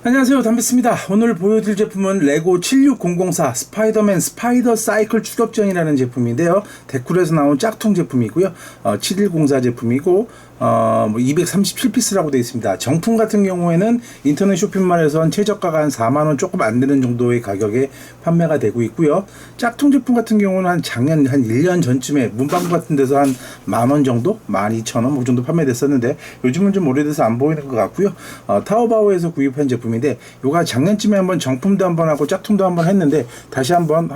안녕하세요, 담비스입니다. 오늘 보여드릴 제품은 레고 76004 스파이더맨 스파이더 사이클 추격전이라는 제품인데요. 데쿨에서 나온 짝퉁 제품이고요. 7104 제품이고 237피스라고 되어 있습니다. 정품 같은 경우에는 인터넷 쇼핑몰에서 최저가가 한 4만원 조금 안 되는 정도의 가격에 판매가 되고 있고요. 짝퉁 제품 같은 경우는 한 작년 한 1년 전쯤에 문방구 같은 데서 한 만원 정도? 12,000원 그 정도 판매됐었는데 요즘은 좀 오래돼서 안 보이는 것 같고요. 타오바오에서 구입한 제품인데 요가 작년쯤에 한번 정품도 한번 하고 짝퉁도 한번 했는데 다시 한번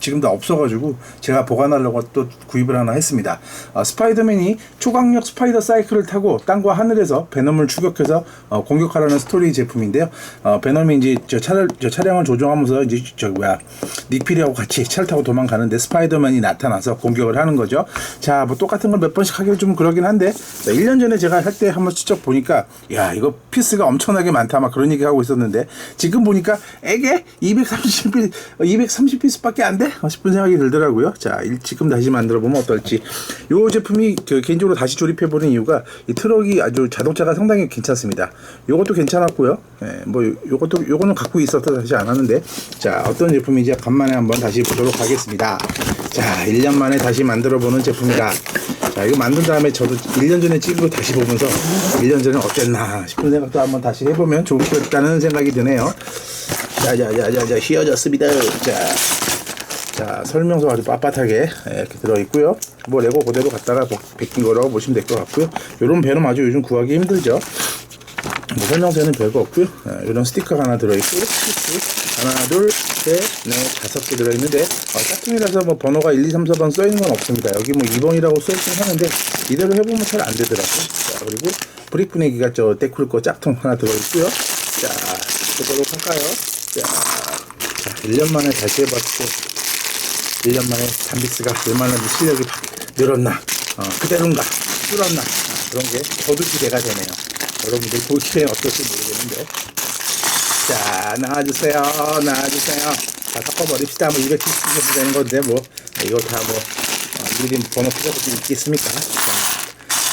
지금 다 없어가지고 제가 보관하려고 또 구입을 하나 했습니다. 스파이더맨이 초강력 스파이더 사이클을 타고 땅과 하늘에서 베놈을 추격해서 공격하라는 스토리 제품인데요. 베놈이 이제 차량을 조종하면서 이제 닉필이하고 같이 차를 타고 도망가는데 스파이더맨이 나타나서 공격을 하는 거죠. 자, 뭐 똑같은 걸 몇 번씩 하기가 좀 그러긴 한데 1년 전에 제가 할 때 한번 직접 보니까 야, 이거 피스가 엄청나게 많다 막 그런 얘기 하고 있었는데 지금 보니까 에게 230피스밖에 안 돼? 싶은 생각이 들더라고요. 자, 지금 다시 만들어 보면 어떨지. 요 제품이 개인적으로 다시 조립해 보는 이유가 이 트럭이 아주 자동차가 상당히 괜찮습니다. 요것도 괜찮았고요. 예, 뭐 요거는 갖고 있어서 다시 안 하는데 자, 어떤 제품인지 간만에 한번 다시 보도록 하겠습니다. 자, 1년 만에 다시 만들어 보는 제품이다. 자, 이거 만든 다음에 저도 1년 전에 찍은 거 다시 보면서 1년 전에 어땠나 싶은 생각도 한번 다시 해보면 좋을 것 같다는 생각이 드네요. 자, 휘어졌습니다. 자, 설명서 아주 빳빳하게 이렇게 들어있고요. 뭐 레고 그대로 갖다가 베낀 거라고 보시면 될 것 같고요. 요런 배는 아주 요즘 구하기 힘들죠. 뭐 설명서에는 별거 없고요. 이런 스티커가 하나 들어있고 하나, 둘, 셋, 넷, 5개 들어있는데 짝퉁이라서 뭐 번호가 1, 2, 3, 4번 써있는 건 없습니다. 여기 뭐 2번이라고 써있긴 하는데 이대로 해보면 잘 안 되더라고요. 자, 그리고 브릭 분해기가 데쿨 거 짝퉁 하나 들어있고요. 자, 보도록 할까요? 자, 1년 만에 다시 해봤고 1년 만에 담비스가 얼마나 실력이 늘었나, 그대로인가, 줄었나, 그런 게 저도 기대가 되네요. 여러분들 보시기엔 어떨지 모르겠는데. 자, 나와주세요. 자, 섞어버립시다. 뭐 270점 되는 건데, 뭐, 이거 다 뭐, 미리 번호 필요없이 있겠습니까?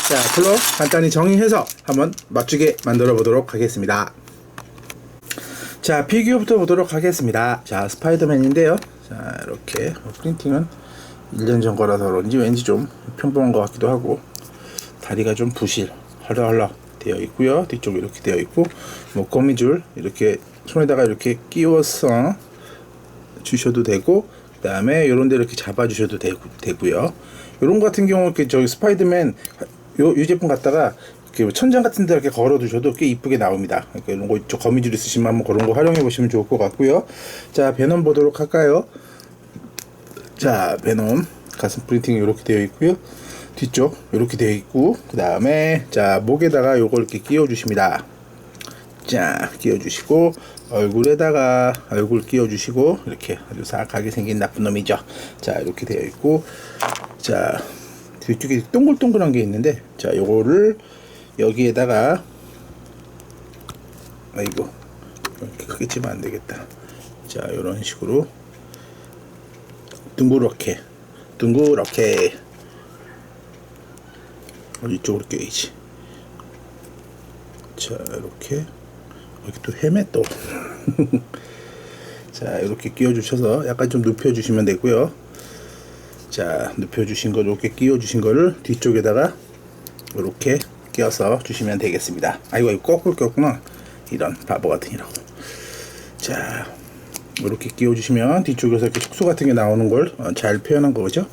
자, 글로 간단히 정의해서 한번 멋지게 만들어 보도록 하겠습니다. 자, 피규어부터 보도록 하겠습니다. 자, 스파이더맨인데요. 자, 이렇게 프린팅은 1년 전 거라서 그런지 왠지 좀 평범한 것 같기도 하고 다리가 좀 부실 헐렁헐렁 되어 있고요. 뒤쪽에 이렇게 되어 있고 뭐 거미줄 이렇게 손에다가 이렇게 끼워서 주셔도 되고 그 다음에 이런 데 이렇게 잡아 주셔도 되고요. 이런 거 같은 경우 이렇게 저기 스파이더맨 요 제품 갖다가 천장 같은 데 이렇게 걸어 두셔도 꽤 이쁘게 나옵니다. 그러니까 이런 거 거미줄 있으시면 한번 그런 거 활용해 보시면 좋을 것 같고요. 자, 베놈 보도록 할까요? 자, 베놈 가슴 프린팅이 이렇게 되어 있고요. 뒤쪽 이렇게 되어 있고 그 다음에 자, 목에다가 요걸 이렇게 끼워 주십니다. 자, 끼워 주시고 얼굴에다가 얼굴 끼워 주시고 이렇게 아주 사악하게 생긴 나쁜 놈이죠. 자, 이렇게 되어 있고 자, 뒤쪽에 동글동글한 게 있는데 자, 요거를 여기에다가 아이고 이렇게 크게 치면 안 되겠다. 자, 이런 식으로 둥그렇게 이쪽으로 껴야지. 자, 이렇게 여기 또 헤매 또 자, 이렇게 끼워 주셔서 약간 좀 눕혀 주시면 되고요. 자, 눕혀 주신 거 이렇게 끼워 주신 거를 뒤쪽에다가 이렇게 끼워서 주시면 되겠습니다. 아이고 거꾸로 꼈구나. 이런 바보 같으니라고. 자, 이렇게 끼워 주시면 뒤쪽에서 이렇게 촉수 같은 게 나오는 걸 잘 표현한 거죠.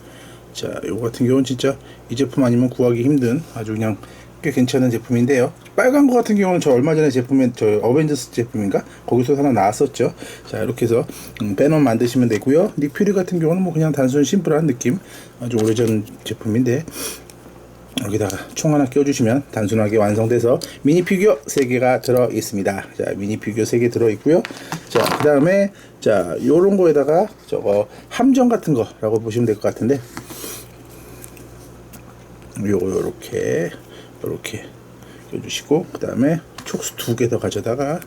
자, 요거 같은 경우는 진짜 이 제품 아니면 구하기 힘든 아주 그냥 꽤 괜찮은 제품인데요. 빨간 거 같은 경우는 저 얼마 전에 제품에 저 어벤져스 제품인가 거기서 하나 나왔었죠. 자, 이렇게 해서 베놈 만드시면 되고요. 닉퓨리 같은 경우는 뭐 그냥 단순 심플한 느낌 아주 오래전 제품인데 여기다가 총 하나 껴주시면 단순하게 완성돼서 미니 피규어 3개가 들어 있습니다. 자, 미니 피규어 3개 들어 있고요. 자, 그 다음에 자, 요런 거에다가 저거 함정 같은 거라고 보시면 될 것 같은데 요거 요렇게 껴주시고 그 다음에 촉수 2개 더 가져다가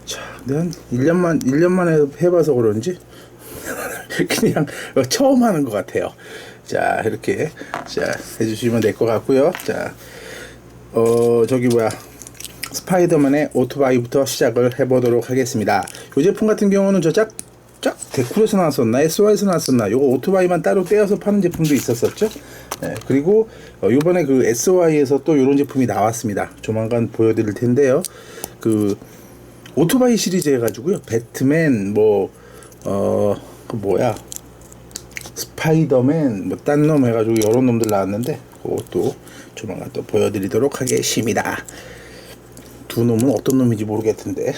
자, 한 1년 만에 해봐서 그런지 그냥 처음 하는 것 같아요. 자, 이렇게 자 해주시면 될 것 같고요. 자, 저기 스파이더맨의 오토바이부터 시작을 해보도록 하겠습니다. 이 제품 같은 경우는 짝 데쿨에서 나왔었나 SO에서 나왔었나, 요거 오토바이만 따로 떼어서 파는 제품도 있었었죠. 그리고 요번에 그 SO에서 또 요런 제품이 나왔습니다. 조만간 보여드릴 텐데요. 그 오토바이 시리즈 해가지고요, 배트맨 그 뭐야, 스파이더맨 딴 놈 해가지고 여러 놈들 나왔는데, 그것도 조만간 또 보여드리도록 하겠습니다. 두 놈은 어떤 놈인지 모르겠던데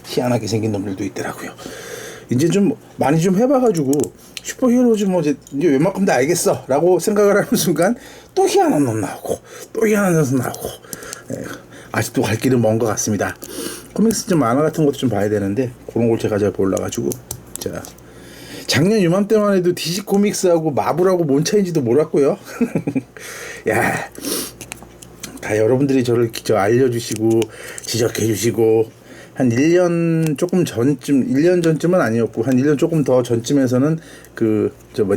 희한하게 생긴 놈들도 있더라고요. 이제 좀 많이 좀 해봐가지고 슈퍼히어로즈 이제 웬만큼 다 알겠어 라고 생각을 하는 순간 또 희한한 놈 나오고 또 희한한 놈 나오고, 아직도 갈 길은 먼 것 같습니다. 코믹스 좀 만화 같은 것도 좀 봐야 되는데 그런 걸 제가 잘 몰라가지고. 자, 작년 유맘때만 해도 DC 코믹스하고 마블하고 뭔 차이인지도 몰랐고요. 야, 다 여러분들이 저를 알려주시고 지적해주시고, 한 1년 조금 전쯤, 1년 전쯤은 아니었고 한 1년 조금 더 전쯤에서는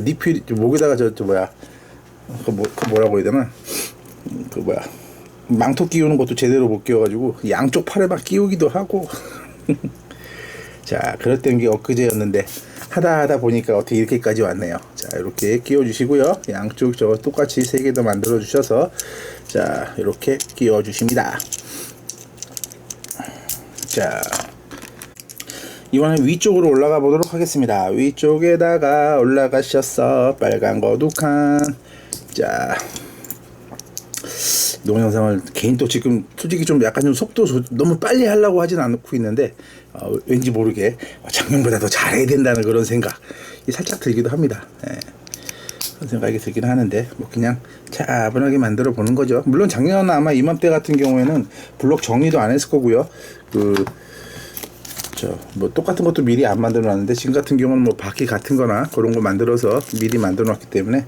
니필 목에다가 뭐라고 해야 되나, 망토 끼우는 것도 제대로 못 끼워가지고 양쪽 팔에 막 끼우기도 하고. 자, 그랬던 게 엊그제였는데 하다 보니까 어떻게 이렇게까지 왔네요. 자, 이렇게 끼워주시고요. 양쪽 저거 똑같이 3개 더 만들어 주셔서, 자, 이렇게 끼워 주십니다. 자, 이번엔 위쪽으로 올라가 보도록 하겠습니다. 위쪽에다가 올라가셨어. 빨간 거 2칸. 자, 동영상을 개인 또 지금 솔직히 좀 약간 좀 속도 너무 빨리 하려고 하진 않고 있는데, 왠지 모르게 작년보다 더 잘해야 된다는 그런 생각이 살짝 들기도 합니다. 그런 생각이 들긴 하는데 그냥 차분하게 만들어 보는 거죠. 물론 작년 아마 이맘때 같은 경우에는 블록 정리도 안 했을 거고요. 똑같은 것도 미리 안 만들어 놨는데, 지금 같은 경우는 바퀴 같은 거나 그런 거 만들어서 미리 만들어 놨기 때문에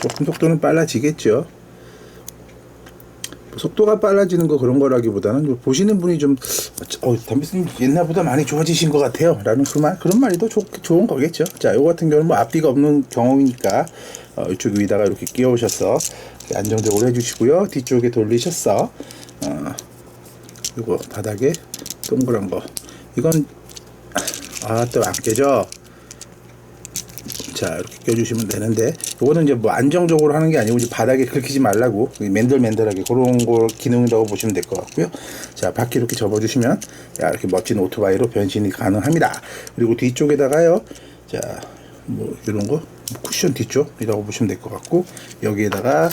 조금 속도는 빨라지겠죠. 속도가 빨라지는 거 그런 거라기보다는 보시는 분이 좀 담비스님 옛날보다 많이 좋아지신 것 같아요 라는 그런 말이 더 좋은 거겠죠. 자, 요거 같은 경우는 앞뒤가 없는 경험이니까 이쪽 위에다가 이렇게 끼워오셔서 이렇게 안정적으로 해주시고요. 뒤쪽에 돌리셨어. 요거 바닥에 동그란 거, 이건 또 안 깨져. 자, 이렇게 껴주시면 되는데, 요거는 이제 안정적으로 하는 게 아니고 이제 바닥에 긁히지 말라고 맨들맨들하게 그런 거 기능이라고 보시면 될 것 같고요. 자, 바퀴 이렇게 접어주시면 이렇게 멋진 오토바이로 변신이 가능합니다. 그리고 뒤쪽에다가요, 자, 이런 거 쿠션 뒤쪽이라고 보시면 될 것 같고, 여기에다가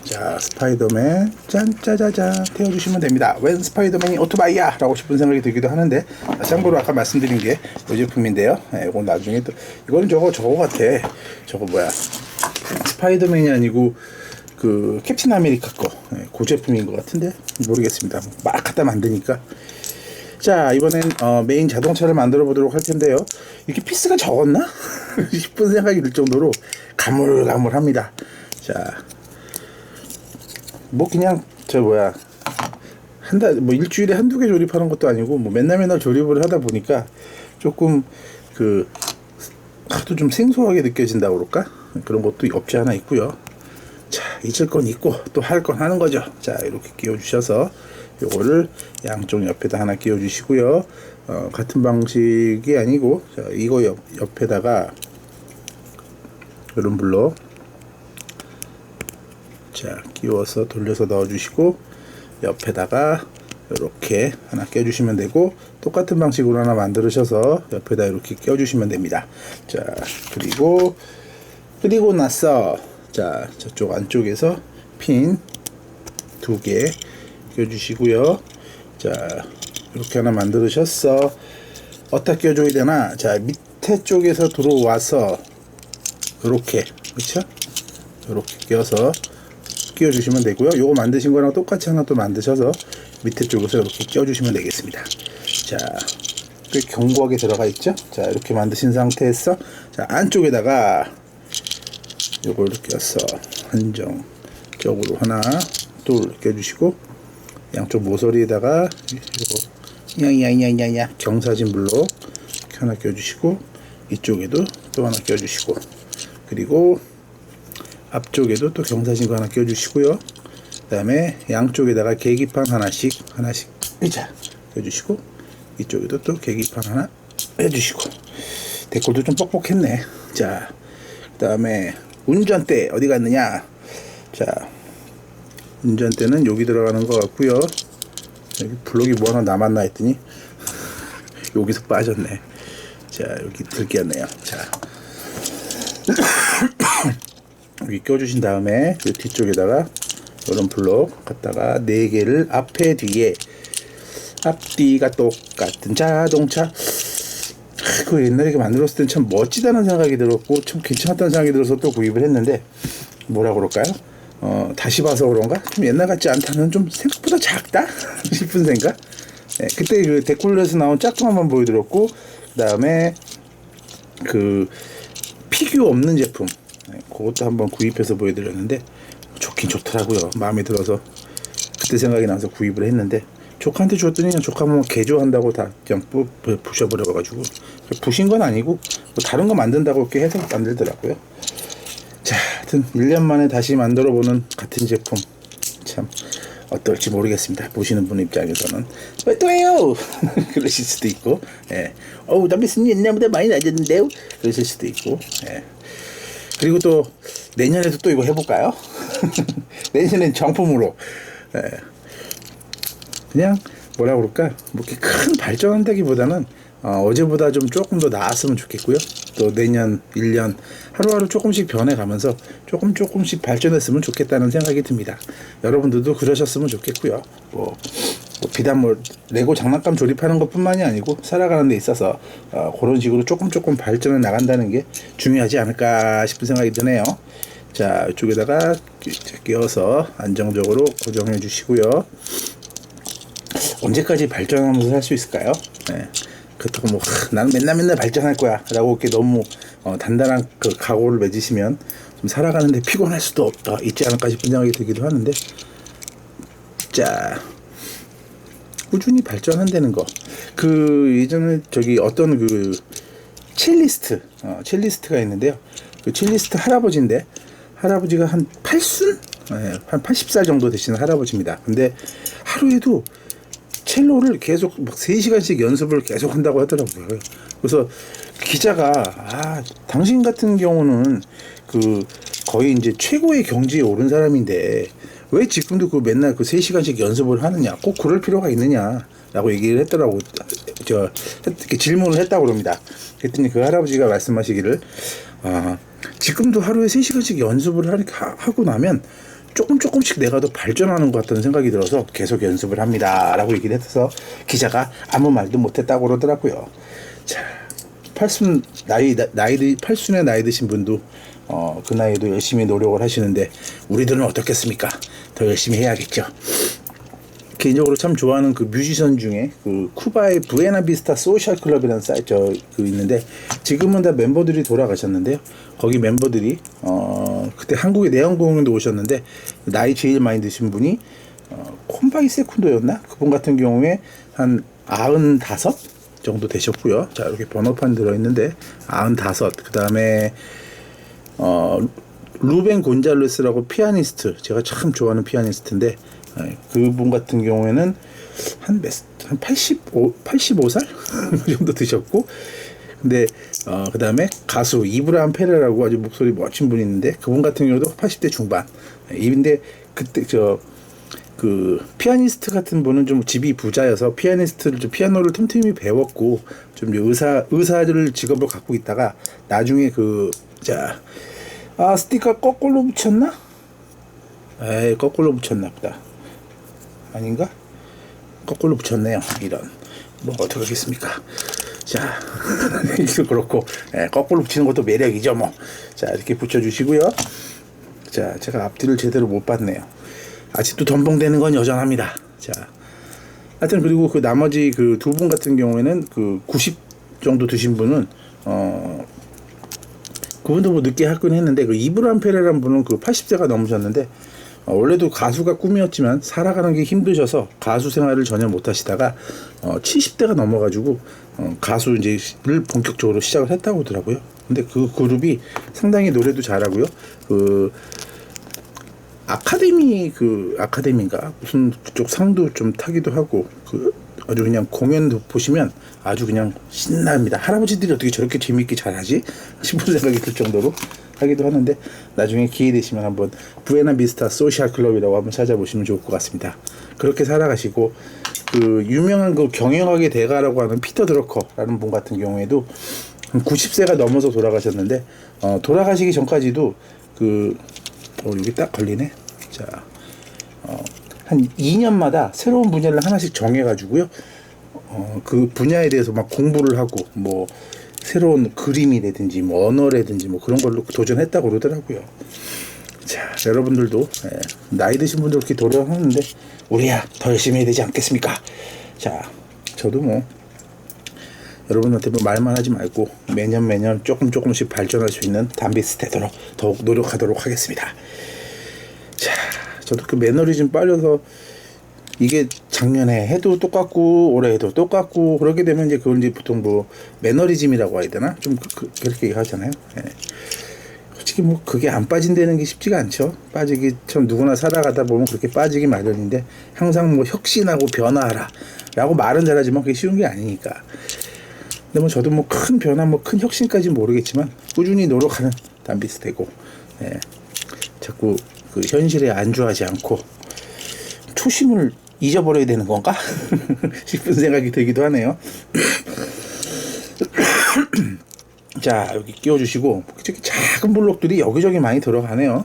자, 스파이더맨 짠짜자잔 태워주시면 됩니다. 웬 스파이더맨이 오토바이야 라고 싶은 생각이 들기도 하는데, 참고로 아까 말씀드린 게 이 제품인데요. 이건 나중에 또, 이거는 저거 같아. 저거 스파이더맨이 아니고 캡틴 아메리카 거, 그 제품인 것 같은데 모르겠습니다. 막 갖다 만드니까. 자, 이번엔 메인 자동차를 만들어 보도록 할 텐데요. 이렇게 피스가 적었나? 싶은 생각이 들 정도로 가물가물합니다. 자, 그냥 일주일에 한두 개 조립하는 것도 아니고 맨날 조립을 하다 보니까 조금 하도 좀 생소하게 느껴진다고 그럴까? 그런 것도 없지 않아 있고요. 자, 잊을 건 잊고 또 할 건 하는 거죠. 자, 이렇게 끼워 주셔서 요거를 양쪽 옆에다 하나 끼워 주시고요. 같은 방식이 아니고, 자, 이거 옆에다가 이런 블록, 자, 끼워서 돌려서 넣어주시고, 옆에다가 이렇게 하나 껴주시면 되고, 똑같은 방식으로 하나 만들으셔서 옆에다 이렇게 껴주시면 됩니다. 자, 그리고 나서, 자, 저쪽 안쪽에서 핀 2개 껴주시고요. 자, 이렇게 하나 만들으셨어. 어디다 껴줘야 되나? 자, 밑에 쪽에서 들어와서 이렇게, 그렇죠? 이렇게 끼워주시면 되고요. 요거 만드신 거랑 똑같이 하나 또 만드셔서 밑에 쪽에서 이렇게 껴주시면 되겠습니다. 자, 꽤 견고하게 들어가 있죠? 자, 이렇게 만드신 상태에서, 자, 안쪽에다가 요걸 껴서 한정적으로 하나 둘 껴주시고, 양쪽 모서리에다가 요거 경사진 블록 하나 껴주시고, 이쪽에도 또 하나 껴주시고, 그리고 앞쪽에도 또 경사진 거 하나 껴주시고요. 그다음에 양쪽에다가 계기판 하나씩 이자 해주시고, 이쪽에도 또 계기판 하나 해주시고. 데콜도 좀 뻑뻑했네. 자, 그다음에 운전대 어디 갔느냐. 자, 운전대는 여기 들어가는 것 같고요. 여기 블록이 뭐 하나 남았나 했더니 여기서 빠졌네. 자, 여기 들겠네요. 자, 여기 껴주신 다음에 이 뒤쪽에다가 이런 블록 갖다가 4개를 앞에 뒤에, 앞뒤가 똑같은 자동차. 그 옛날에 만들었을 땐 참 멋지다는 생각이 들었고 참 괜찮았다는 생각이 들어서 또 구입을 했는데, 뭐라 그럴까요? 다시 봐서 그런가? 좀 옛날 같지 않다는, 좀 생각보다 작다? 싶은 생각? 네, 그때 그 데콜에서 나온 짝퉁 한번 보여드렸고, 그 다음에 그 피규어 없는 제품, 네, 그것도 한번 구입해서 보여드렸는데 좋긴 좋더라고요. 마음에 들어서 그때 생각이 나서 구입을 했는데, 조카한테 줬더니 조카 뭐 개조한다고 다 그냥 부셔버려가지고, 부신 건 아니고 뭐 다른 거 만든다고 이렇게 해서 만들더라고요. 자, 하여튼 1년 만에 다시 만들어보는 같은 제품, 참 어떨지 모르겠습니다. 보시는 분 입장에서는 왜 또 해요? 그러실 수도 있고, 예. 남편이 옛날보다 많이 낮았는데요? 그러실 수도 있고, 예. 그리고 또 내년에도 또 이거 해볼까요? 내년엔 정품으로, 예. 그냥 뭐라 그럴까, 뭐 이렇게 큰 발전한다기보다는 어제보다 좀 조금 더 나았으면 좋겠고요. 또 내년 1년 하루하루 조금씩 변해가면서 조금씩 발전했으면 좋겠다는 생각이 듭니다. 여러분들도 그러셨으면 좋겠고요. 뭐 비단 뭐 레고 장난감 조립하는 것뿐만이 아니고 살아가는 데 있어서 그런 식으로 조금 발전해 나간다는 게 중요하지 않을까 싶은 생각이 드네요. 자, 이쪽에다가 끼워서 안정적으로 고정해 주시고요. 언제까지 발전하면서 살 수 있을까요? 네. 그렇다고 뭐 나는 맨날 발전할 거야 라고 이렇게 너무 단단한 그 각오를 맺으시면 좀 살아가는데 피곤할 수도 있지 않을까 싶은 생각이 들기도 하는데, 자, 꾸준히 발전한다는 거. 그 예전에 저기 어떤 그 첼리스트가 있는데요. 그 첼리스트 할아버지인데, 할아버지가 한 8순? 네, 한 80살 정도 되시는 할아버지입니다. 근데 하루에도 첼로를 계속 막 3시간씩 연습을 계속 한다고 하더라고요. 그래서 기자가, 당신 같은 경우는 그 거의 이제 최고의 경지에 오른 사람인데 왜 지금도 그 맨날 그 3시간씩 연습을 하느냐, 꼭 그럴 필요가 있느냐라고 얘기를 했더라고. 이렇게 질문을 했다고 그럽니다. 그랬더니 그 할아버지가 말씀하시기를, 지금도 하루에 3시간씩 연습을 하고 나면 조금씩 내가 더 발전하는 것 같다는 생각이 들어서 계속 연습을 합니다 라고 얘기를 해서 기자가 아무 말도 못했다고 그러더라고요. 자, 8순의 나이 드신 분도 그 나이에도 열심히 노력을 하시는데 우리들은 어떻겠습니까? 더 열심히 해야겠죠. 개인적으로 참 좋아하는 그 뮤지션 중에 그 쿠바의 부에나비스타 소셜 클럽이라는 사이트 있는데, 지금은 다 멤버들이 돌아가셨는데요. 거기 멤버들이 그때 한국에 내한 공연도 오셨는데, 나이 제일 많이 드신 분이 콤바이 세쿤도였나? 그분 같은 경우에 한 95 정도 되셨고요. 자, 이렇게 번호판 들어있는데 95. 그 다음에 루벤 곤잘레스라고 피아니스트, 제가 참 좋아하는 피아니스트인데, 그분 같은 경우에는 한 85살 정도 드셨고, 근데 그 다음에 가수 이브라임 페레라고 아주 목소리 멋진 분이 있는데, 그분 같은 경우도 80대 중반. 근데 그때 그 피아니스트 같은 분은 좀 집이 부자여서 피아노를 틈틈이 배웠고 좀 의사를 직업을 갖고 있다가 나중에 스티커 거꾸로 붙였나? 거꾸로 붙였나 보다. 아닌가? 거꾸로 붙였네요. 이런, 뭐 어떻게 하겠습니까? 자, 그렇고, 거꾸로 붙이는 것도 매력이죠 뭐. 자, 이렇게 붙여주시고요. 자, 제가 앞뒤를 제대로 못 봤네요. 아직도 덤벙대는 건 여전합니다. 자, 하여튼 그리고 그 나머지 그 두 분 같은 경우에는 그 90 정도 드신 분은 그분도 뭐 늦게 하긴 했는데, 그 이브라임 페레라는 분은 그 80세가 넘으셨는데, 원래도 가수가 꿈이었지만 살아가는 게 힘드셔서 가수 생활을 전혀 못 하시다가 70대가 넘어가지고 가수 이제를 본격적으로 시작을 했다고 하더라고요. 근데 그 그룹이 상당히 노래도 잘하고요. 그 아카데미인가 무슨 그쪽 상도 좀 타기도 하고 그 아주 그냥 공연도 보시면 아주 그냥 신납니다. 할아버지들이 어떻게 저렇게 재밌게 잘하지 싶은 생각이 들 정도로 하기도 하는데, 나중에 기회 되시면 한번 부에나비스타 소셜 클럽이라고 한번 찾아보시면 좋을 것 같습니다. 그렇게 살아가시고, 그 유명한 그 경영학의 대가라고 하는 피터 드러커라는 분 같은 경우에도 90세가 넘어서 돌아가셨는데, 돌아가시기 전까지도 여기 딱 걸리네. 자, 한 2년마다 새로운 분야를 하나씩 정해가지고요. 그 분야에 대해서 막 공부를 하고, 뭐, 새로운 그림이라든지, 뭐, 언어라든지, 뭐, 그런 걸로 도전했다고 그러더라고요. 자, 여러분들도, 나이 드신 분들 그렇게 도전하는데, 우리야, 더 열심히 해야 되지 않겠습니까? 자, 저도 뭐, 여러분한테 뭐 말만 하지 말고, 매년 조금씩 발전할 수 있는 담비스 되도록 더욱 노력하도록 하겠습니다. 자, 저도 그 매너리즘 빨려서 이게 작년에 해도 똑같고 올해 해도 똑같고 그렇게 되면 이제 그걸 이제 보통 뭐 매너리즘이라고 해야 되나? 좀 그렇게 하잖아요. 예. 솔직히 뭐 그게 안 빠진다는 게 쉽지가 않죠. 빠지기 참 누구나 살아가다 보면 그렇게 빠지기 마련인데, 항상 뭐 혁신하고 변화하라 라고 말은 잘하지만 그게 쉬운 게 아니니까. 근데 뭐 저도 뭐 큰 변화, 뭐 큰 혁신까지는 모르겠지만 꾸준히 노력하는 담비스 되고, 예. 자꾸 그 현실에 안주하지 않고 초심을 잊어버려야 되는 건가 싶은 생각이 들기도 하네요. 자, 여기 끼워주시고, 저기 작은 블록들이 여기저기 많이 들어가네요.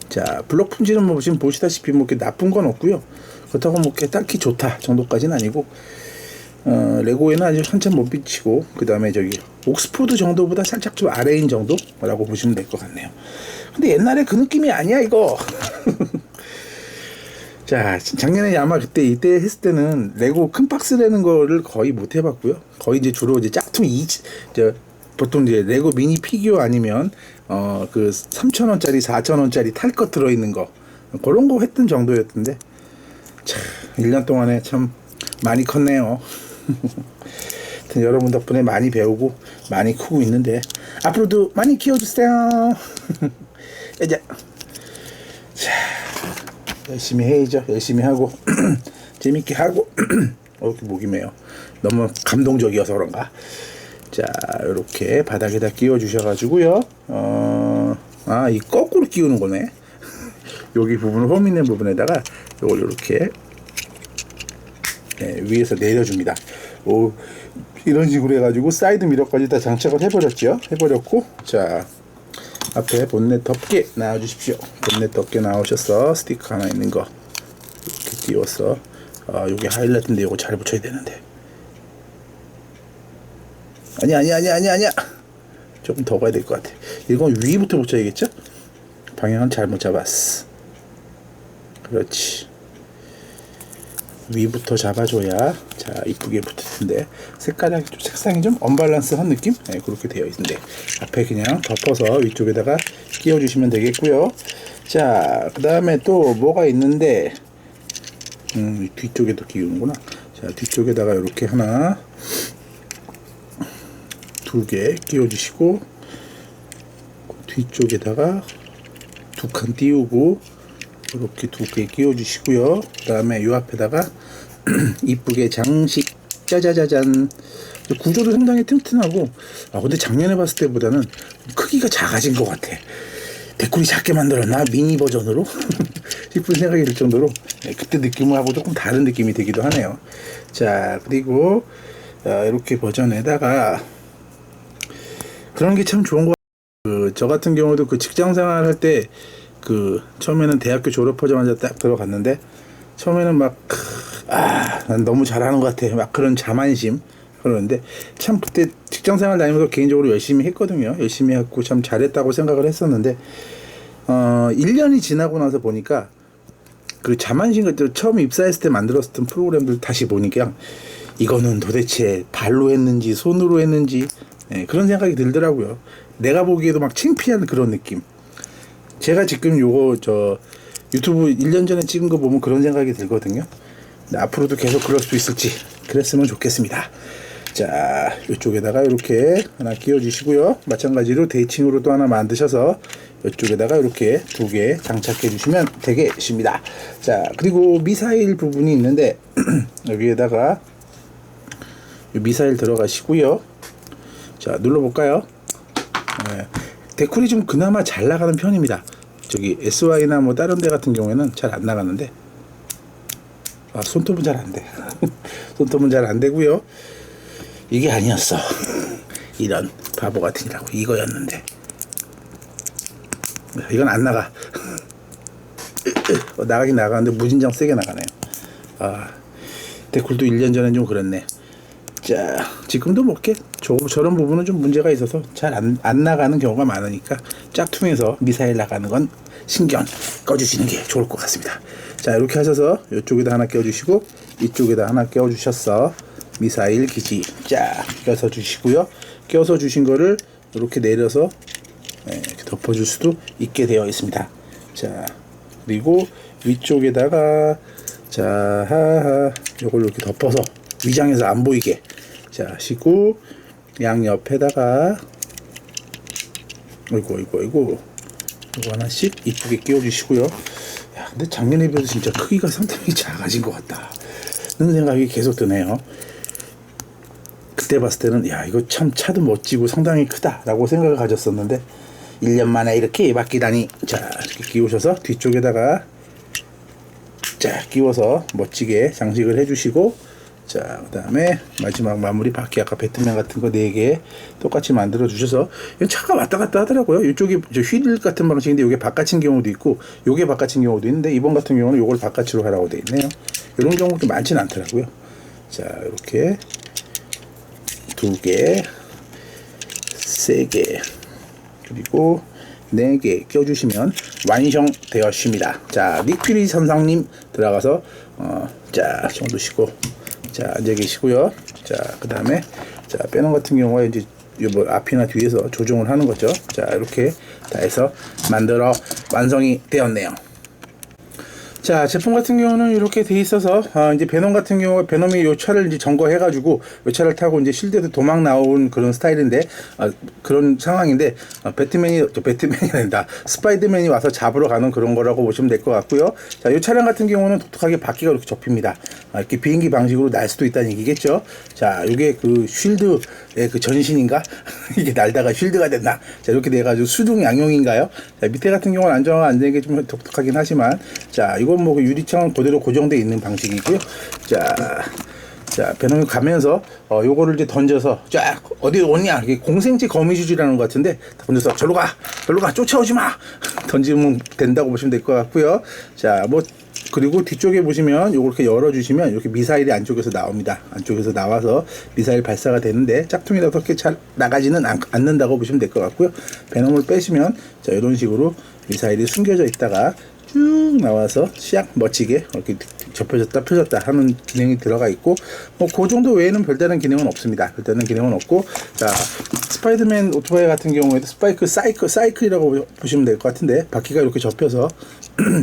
자, 블록 품질은 뭐 지금 보시다시피 뭐 이렇게 나쁜 건 없고요. 그렇다고 뭐 이렇게 딱히 좋다 정도까지는 아니고, 레고에는 아주 한참 못 비치고, 그 다음에 저기 옥스포드 정도보다 살짝 좀 아래인 정도라고 보시면 될 것 같네요. 근데 옛날에 그 느낌이 아니야 이거. 자, 작년에 아마 이때 했을 때는 레고 큰 박스라는 거를 거의 못 해봤고요. 거의 이제 주로 이제 짝퉁 보통 이제 레고 미니 피규어 아니면 그 3,000원짜리 4,000원짜리 탈 것 들어있는 거, 그런 거 했던 정도였던데, 참 1년 동안에 참 많이 컸네요. 여러분 덕분에 많이 배우고 많이 크고 있는데, 앞으로도 많이 키워주세요. 이제 자, 열심히 해야죠. 열심히 하고 재밌게 하고. 이렇게 목이 메요. 너무 감동적이어서 그런가. 자, 이렇게 바닥에다 끼워 주셔가지고요. 이 거꾸로 끼우는 거네. 여기 부분, 홈 있는 부분에다가 이걸 이렇게 위에서 내려줍니다. 이런 식으로 해가지고 사이드 미러까지 다 장착을 해버렸고, 자, 앞에 본넷 덮개 나와주십시오. 본넷 덮개 나오셔서 스티커 하나 있는 거 이렇게 띄워서, 요게 하이라이트인데 요거 잘 붙여야 되는데, 아니야 조금 더 가야 될 것 같아. 이건 위부터 붙여야겠죠? 방향은 잘못 잡았어. 그렇지, 위부터 잡아줘야 자 이쁘게 붙을 텐데, 색상이 좀 언밸런스한 느낌? 네, 그렇게 되어 있는데, 앞에 그냥 덮어서 위쪽에다가 끼워주시면 되겠고요. 자, 그 다음에 또 뭐가 있는데, 뒤쪽에도 끼우는구나. 자, 뒤쪽에다가 이렇게 하나, 두 개 끼워주시고, 뒤쪽에다가 두 칸 띄우고, 이렇게 두 개 끼워주시고요. 그 다음에 요 앞에다가 이쁘게 장식, 짜자자잔. 구조도 상당히 튼튼하고, 근데 작년에 봤을 때보다는 크기가 작아진 것 같아. 데코리 작게 만들었나? 미니 버전으로? 싶은 생각이 들 정도로, 그때 느낌하고 조금 다른 느낌이 들기도 하네요. 자, 그리고 이렇게 버전에다가 그런 게 참 좋은 것 같아요. 저 같은 경우도 그 직장 생활 할 때, 처음에는 대학교 졸업하자마자 딱 들어갔는데, 처음에는 난 너무 잘하는 것 같아, 막 그런 자만심. 그러는데 참 그때 직장생활 다니면서 개인적으로 열심히 했거든요. 열심히 했고 참 잘했다고 생각을 했었는데, 1년이 지나고 나서 보니까 그 자만심 같은, 처음 입사했을 때 만들었던 프로그램들 다시 보니까 이거는 도대체 발로 했는지 손으로 했는지, 그런 생각이 들더라고요. 내가 보기에도 막 창피한 그런 느낌. 제가 지금 요거 유튜브 1년 전에 찍은 거 보면 그런 생각이 들거든요. 근데 앞으로도 계속 그럴 수 있을지, 그랬으면 좋겠습니다. 자, 이쪽에다가 이렇게 하나 끼워주시고요. 마찬가지로 대칭으로 또 하나 만드셔서 이쪽에다가 이렇게 2개 장착해 주시면 되겠습니다. 자, 그리고 미사일 부분이 있는데 여기에다가 미사일 들어가시고요. 자, 눌러볼까요? 네, 데쿨이 좀 그나마 잘 나가는 편입니다. 저기 SY나 뭐 다른 데 같은 경우에는 잘 안 나가는데, 손톱은 잘 안 돼. 손톱은 잘 안 되고요. 이게 아니었어. 이런 바보 같으니라고. 이거였는데 이건 안 나가. 나가긴 나가는데 무진장 세게 나가네요. 데쿨도 1년 전엔 좀 그랬네. 자, 지금도 뭐 이렇게 저런 부분은 좀 문제가 있어서 잘 안 나가는 경우가 많으니까 짝퉁에서 미사일 나가는 건 신경 꺼주시는 게 좋을 것 같습니다. 자, 이렇게 하셔서 이쪽에다 하나 껴주시고 이쪽에다 하나 껴주셨어. 미사일 기지 쫙 껴서 주시고요. 껴서 주신 거를 이렇게 내려서 이렇게 덮어줄 수도 있게 되어 있습니다. 자, 그리고 위쪽에다가 자, 요걸 이렇게 덮어서 위장해서 안 보이게 자 하시고, 양 옆에다가 이거 하나씩 이쁘게 끼워 주시고요. 야, 근데 작년에 비해서 진짜 크기가 상당히 작아진 것 같다 는 생각이 계속 드네요. 그때 봤을 때는 야, 이거 참 차도 멋지고 상당히 크다 라고 생각을 가졌었는데 1년 만에 이렇게 바뀌다니. 자, 이렇게 끼우셔서 뒤쪽에다가 자 끼워서 멋지게 장식을 해주시고, 자, 그 다음에 마지막 마무리 바퀴 아까 배트맨 같은 거 4개 똑같이 만들어 주셔서, 차가 왔다 갔다 하더라고요. 이쪽이 휠 같은 방식인데 이게 바깥인 경우도 있고 요게 바깥인 경우도 있는데, 이번 같은 경우는 요걸 바깥으로 하라고 되어 있네요. 이런 경우도 많지는 않더라고요. 자, 이렇게 2개 3개 그리고 4개 껴주시면 완성되었습니다. 자, 닉퓨리 선상님 들어가서 자, 손 드시고 자, 앉아 계시고요. 자, 그 다음에 자, 빼는 같은 경우에 이제 뭐 앞이나 뒤에서 조정을 하는 거죠. 자, 이렇게 다 해서 만들어 완성이 되었네요. 자, 제품 같은 경우는 이렇게 돼 있어서 이제 베놈 같은 경우 베놈이 요 차를 이제 점거해가지고 요 차를 타고 이제 실드에서 도망 나온 그런 스타일인데 그런 상황인데 배트맨이 아니다 스파이더맨이 와서 잡으러 가는 그런 거라고 보시면 될 것 같고요. 자, 요 차량 같은 경우는 독특하게 바퀴가 이렇게 접힙니다. 이렇게 비행기 방식으로 날 수도 있다는 얘기겠죠. 자, 요게 그 쉴드의 그 전신인가 이게 날다가 쉴드가 됐나. 자, 이렇게 돼가지고 수중 양용인가요? 자, 밑에 같은 경우는 안정화가 안 되는 게 좀 독특하긴 하지만, 자, 이건 뭐 유리창은 그대로 고정되어 있는 방식이고요. 자, 베놈이 가면서 요거를 이제 던져서 쫙 어디 오냐, 이게 공생체 거미줄이라는 것 같은데 던져서 절로 가 쫓아오지 마 던지면 된다고 보시면 될 것 같고요. 자, 뭐 그리고 뒤쪽에 보시면 요걸 이렇게 열어주시면 이렇게 미사일이 안쪽에서 나옵니다. 안쪽에서 나와서 미사일 발사가 되는데 짝퉁이라서 그렇게 잘 나가지는 않는다고 보시면 될 것 같고요. 베놈을 빼시면 자, 이런 식으로 미사일이 숨겨져 있다가 쭉 나와서 시약 멋지게 이렇게 접혀졌다 펴졌다 하는 기능이 들어가 있고, 뭐 그 정도 외에는 별다른 기능은 없습니다. 별다른 기능은 없고, 자, 스파이더맨 오토바이 같은 경우에도 사이클이라고 보시면 될 것 같은데 바퀴가 이렇게 접혀서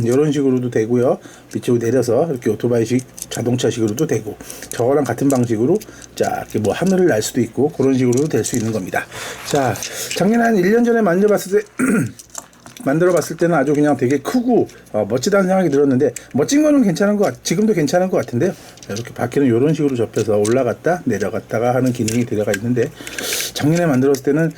이런 식으로도 되고요. 밑으로 내려서 이렇게 오토바이식 자동차식으로도 되고, 저거랑 같은 방식으로 자, 이렇게 뭐 하늘을 날 수도 있고 그런 식으로도 될 수 있는 겁니다. 자, 작년에 한 1년 전에 만들어 봤을 때는 아주 그냥 되게 크고 멋지다는 생각이 들었는데, 멋진 거는 괜찮은 것 지금도 괜찮은 것 같은데요. 이렇게 바퀴는 이런 식으로 접혀서 올라갔다 내려갔다가 하는 기능이 들어가 있는데, 작년에 만들었을 때는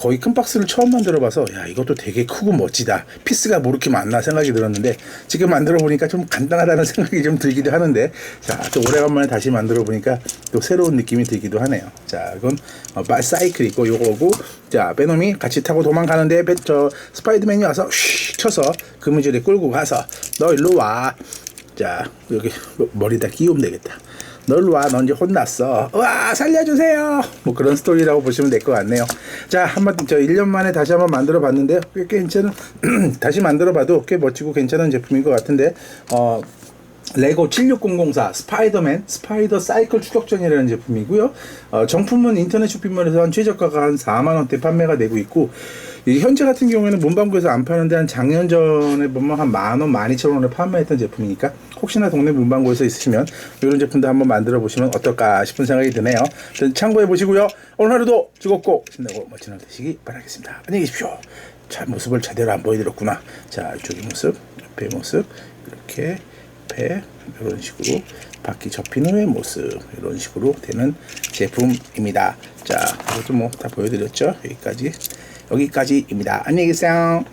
거의 큰 박스를 처음 만들어 봐서 야, 이것도 되게 크고 멋지다, 피스가 뭐 이렇게 많나 생각이 들었는데, 지금 만들어 보니까 좀 간단하다는 생각이 좀 들기도 하는데, 자, 또 오래간만에 다시 만들어 보니까 또 새로운 느낌이 들기도 하네요. 자, 이건 사이클이고 요거고, 자, 베놈이 같이 타고 도망가는데 스파이더맨이 와서 슉 쳐서 그무줄에 끌고 가서 너 일로 와. 자, 여기 머리다 끼우면 되겠다. 너 일로 와, 너 이제 혼났어. 와, 살려주세요. 뭐 그런 스토리라고 보시면 될 것 같네요. 자, 한번 1년 만에 다시 한번 만들어 봤는데요. 꽤 괜찮은 다시 만들어 봐도 꽤 멋지고 괜찮은 제품인 것 같은데, 레고 76004 스파이더맨 스파이더 사이클 추격전이라는 제품이고요. 정품은 인터넷 쇼핑몰에서 한 최저가가 한 4만원대 판매가 되고 있고, 이 현재 같은 경우에는 문방구에서 안 파는데 한 작년 전에 보면 한 10,000원, 12,000원에 판매했던 제품이니까 혹시나 동네 문방구에서 있으시면 이런 제품도 한번 만들어 보시면 어떨까 싶은 생각이 드네요. 참고해 보시고요. 오늘 하루도 즐겁고 신나고 멋진 하루 되시기 바라겠습니다. 안녕히 계십시오. 자, 모습을 제대로 안 보여드렸구나. 자, 이쪽의 모습, 옆의 모습, 이렇게 배 이런 식으로 바퀴 접힌 후의 모습 이런 식으로 되는 제품입니다. 자, 이것도 뭐 다 보여드렸죠. 여기까지입니다. 안녕히 계세요.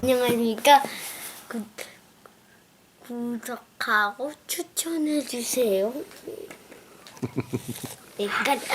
안녕하십니까. 구독하고 추천해주세요. 여기까지.